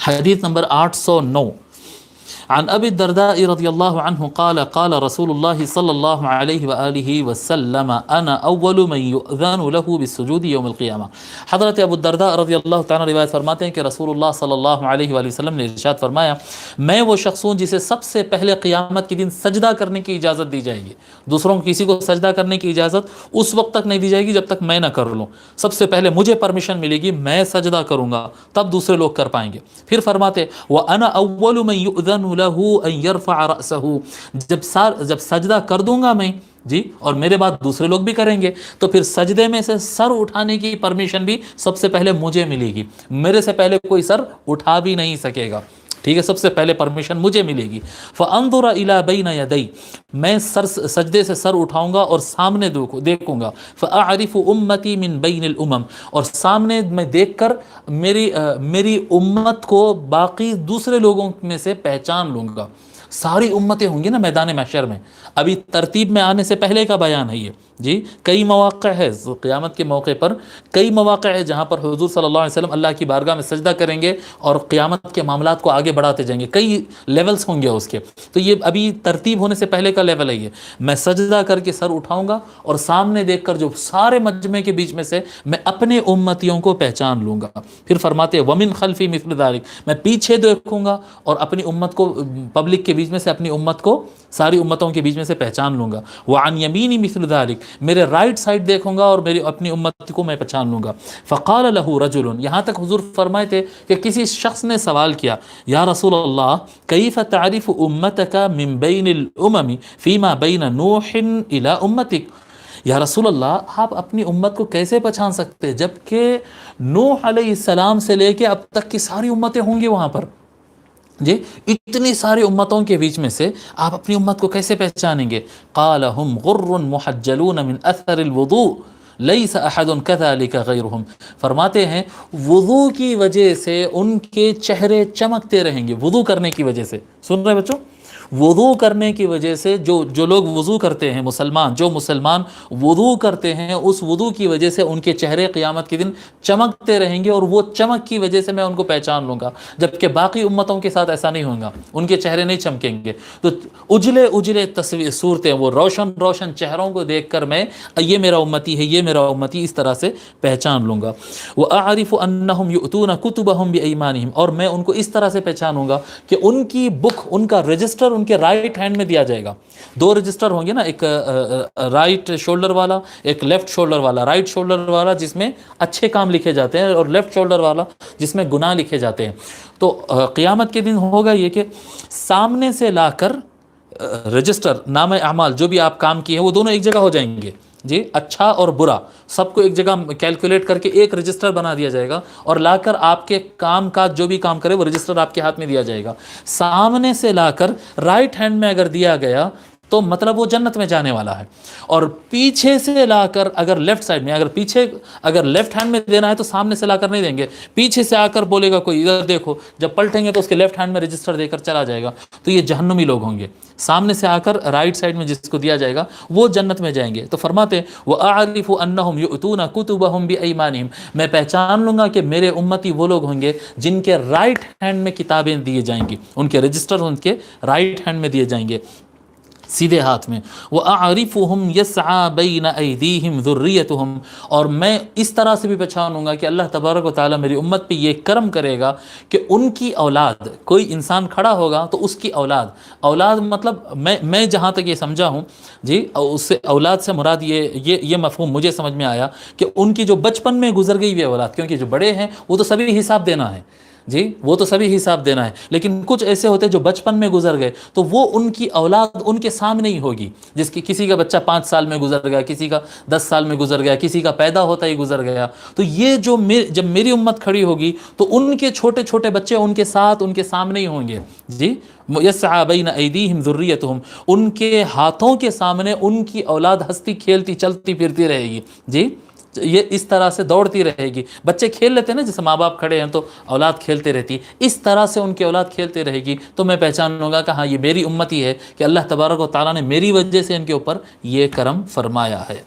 حدیث نمبر 809 عن ابی الدرداء رضی اللہ عنہ قال قال رسول اللہ صلی اللہ علیہ وآلہ وسلم انا اول من یؤذن له بالسجود یوم القیامہ۔ حضرت ابو الدرداء رضی اللہ تعالیٰ روایت فرماتے ہیں کہ رسول اللہ صلی اللہ علیہ وآلہ وسلم نے ارشاد فرمایا، میں وہ شخص ہوں جسے سب سے پہلے قیامت کے دن سجدہ کرنے کی اجازت دی جائے گی۔ دوسروں کو کسی کو سجدہ کرنے کی اجازت اس وقت تک نہیں دی جائے گی جب تک میں نہ کر لوں، سب سے پہلے مجھے پرمیشن ملے گی، میں سجدہ کروں گا تب دوسرے لوگ کر پائیں گے۔ پھر فرماتے وَأَنَا أَوَّلُ مَن يُؤْذَنُ لَهُ أَن يَرْفَعَ رَأْسَهُ، جب سجدہ کر دوں گا میں جی، اور میرے بعد دوسرے لوگ بھی کریں گے، تو پھر سجدے میں سے سر اٹھانے کی پرمیشن بھی سب سے پہلے مجھے ملے گی، میرے سے پہلے کوئی سر اٹھا بھی نہیں سکے گا، ٹھیک ہے، سب سے پہلے پرمیشن مجھے ملے گی۔ فَأَنظُرَ إِلَى بَيْنَ يَدَيْ، میں سجدے سے سر اٹھاؤں گا اور سامنے دیکھوں گا۔ فَأَعْرِفُ أُمَّتِي مِن بَيْنِ الْأُمَمِ، اور سامنے میں دیکھ کر میری امت کو باقی دوسرے لوگوں میں سے پہچان لوں گا۔ ساری امتیں ہوں گی نا میدان محشر میں، ابھی ترتیب میں آنے سے پہلے کا بیان ہے یہ جی۔ کئی مواقع ہے قیامت کے موقع پر، کئی مواقع ہے جہاں پر حضور صلی اللہ علیہ وسلم اللہ کی بارگاہ میں سجدہ کریں گے اور قیامت کے معاملات کو آگے بڑھاتے جائیں گے، کئی لیولز ہوں گے اس کے، تو یہ ابھی ترتیب ہونے سے پہلے کا لیول ہے یہ۔ میں سجدہ کر کے سر اٹھاؤں گا اور سامنے دیکھ کر جو سارے مجمع کے بیچ میں سے میں اپنے امتیوں کو پہچان لوں گا۔ پھر فرماتے وَمِن خَلْفِي مِثْلُ ذَلِكَ، میں پیچھے دیکھوں گا اور اپنی امت کو پبلک کے بیچ میں سے اپنی امت کو ساری امتوں کے بیچ میں سے پہچان لوں گا۔ وَعَنْ يَمِينِ مِثْلُ ذَلِكَ، میرے رائٹ سائڈ دیکھوں گا اور میری اپنی امت کو میں پہچان لوں گا۔ فَقَالَ لَهُ رَجُلٌ، یہاں تک حضور فرمائے تھے کہ کسی شخص نے سوال کیا، یا رسول اللہ كَيْفَ تَعْرِفُ أُمَّتَكَ مِن بَيْنِ الْأُمَمِ فِيمَا بَيْنَ نُوحٍ إِلَىٰ أُمَّتِكَ، یا رسول اللہ آپ اپنی امت کو کیسے پہچان سکتے جبکہ نوح علیہ السلام سے لے کے اب تک کی ساری امتیں ہوں گی وہاں پر جی، اتنی ساری امتوں کے بیچ میں سے آپ اپنی امت کو کیسے پہچانیں گے؟ قال هم غر محجلون من اثر الوضوء لیس احد كذلك غیرهم، فرماتے ہیں وضو کی وجہ سے ان کے چہرے چمکتے رہیں گے، وضو کرنے کی وجہ سے، سن رہے بچوں، وضو کرنے کی وجہ سے جو لوگ وضو کرتے ہیں، جو مسلمان وضو کرتے ہیں، اس وضو کی وجہ سے ان کے چہرے قیامت کے دن چمکتے رہیں گے، اور وہ چمک کی وجہ سے میں ان کو پہچان لوں گا، جبکہ باقی امتوں کے ساتھ ایسا نہیں ہوگا، ان کے چہرے نہیں چمکیں گے۔ تو اجلے صورتیں، وہ روشن چہروں کو دیکھ کر میں یہ میرا امتی ہے، یہ میرا امتی، اس طرح سے پہچان لوں گا۔ وَأَعْرِفُ أَنَّهُمْ يُؤْتُونَ كُتُبَهُمْ بِأَيْمَانِهِمْ، اور میں ان کو اس طرح سے پہچانوں گا کہ ان کی بک، ان کا رجسٹر ان کے رائٹ ہینڈ میں دیا جائے گا۔ دو رجسٹر ہوں گے نا، ایک رائٹ شولڈر والا، ایک لیفٹ شولڈر والا۔ رائٹ شولڈر والا جس میں اچھے کام لکھے جاتے ہیں، اور لیفٹ شولڈر والا جس میں گناہ لکھے جاتے ہیں۔ تو قیامت کے دن ہوگا یہ کہ سامنے سے لا کر رجسٹر، نام اعمال، جو بھی آپ کام کیے ہیں وہ دونوں ایک جگہ ہو جائیں گے جی، اچھا اور برا سب کو ایک جگہ کیلکولیٹ کر کے ایک رجسٹر بنا دیا جائے گا، اور لا کر آپ کے کام کا جو بھی کام کرے وہ رجسٹر آپ کے ہاتھ میں دیا جائے گا۔ سامنے سے لا کر رائٹ ہینڈ میں اگر دیا گیا تو مطلب وہ جنت میں جانے والا ہے، اور پیچھے سے لا کر اگر لیفٹ سائڈ میں، اگر لیفٹ ہینڈ میں دینا ہے تو سامنے سے لا کر نہیں دیں گے، پیچھے سے آ کر بولے گا کوئی ادھر دیکھو، جب پلٹیں گے تو اس کے لیفٹ ہینڈ میں رجسٹر دے کر چلا جائے گا، تو یہ جہنمی لوگ ہوں گے۔ سامنے سے آ کر رائٹ سائڈ میں جس کو دیا جائے گا وہ جنت میں جائیں گے۔ تو فرماتے وَأَعْرِفُ أَنَّهُمْ يُؤْتُونَ كُتُبَهُمْ بِأَيْمَانِهِمْ، میں پہچان لوں گا کہ میرے امتی وہ لوگ ہوں گے جن کے رائٹ ہینڈ میں کتابیں دیے جائیں گی، ان کے رجسٹر ان کے رائٹ ہینڈ میں دیے جائیں گے، سیدھے ہاتھ میں۔ وَأَعْرِفُهُمْ يَسْعَى بَيْنَ أَيْدِيهِمْ ذُرِّيَّتُهُمْ، اور میں اس طرح سے بھی پہچانوں گا کہ اللہ تبارک و تعالیٰ میری امت پہ یہ کرم کرے گا کہ ان کی اولاد، کوئی انسان کھڑا ہوگا تو اس کی اولاد مطلب میں جہاں تک یہ سمجھا ہوں جی، اس سے اولاد سے مراد یہ مفہوم مجھے سمجھ میں آیا کہ ان کی جو بچپن میں گزر گئی ہوئی اولاد، کیونکہ جو بڑے ہیں وہ تو سبھی حساب دینا ہے جی، وہ تو سبھی حساب دینا ہے، لیکن کچھ ایسے ہوتے جو بچپن میں گزر گئے تو وہ ان کی اولاد ان کے سامنے ہی ہوگی، جس کی کسی کا بچہ 5 سال میں گزر گیا، کسی کا 10 سال میں گزر گیا، کسی کا پیدا ہوتا ہی گزر گیا، تو یہ جب میری امت کھڑی ہوگی تو ان کے چھوٹے چھوٹے بچے ان کے ساتھ، ان کے سامنے ہی ہوں گے جی۔ یسعى بین ایدیہم ذریتہم، ان کے ہاتھوں کے سامنے ان کی اولاد ہنستی کھیلتی چلتی پھرتی رہے گی جی، یہ اس طرح سے دوڑتی رہے گی۔ بچے کھیل لیتے ہیں نا، جیسے ماں باپ کھڑے ہیں تو اولاد کھیلتے رہتی، اس طرح سے ان کی اولاد کھیلتے رہے گی، تو میں پہچانوں گا کہ ہاں یہ میری امتی ہے، کہ اللہ تبارک و تعالیٰ نے میری وجہ سے ان کے اوپر یہ کرم فرمایا ہے۔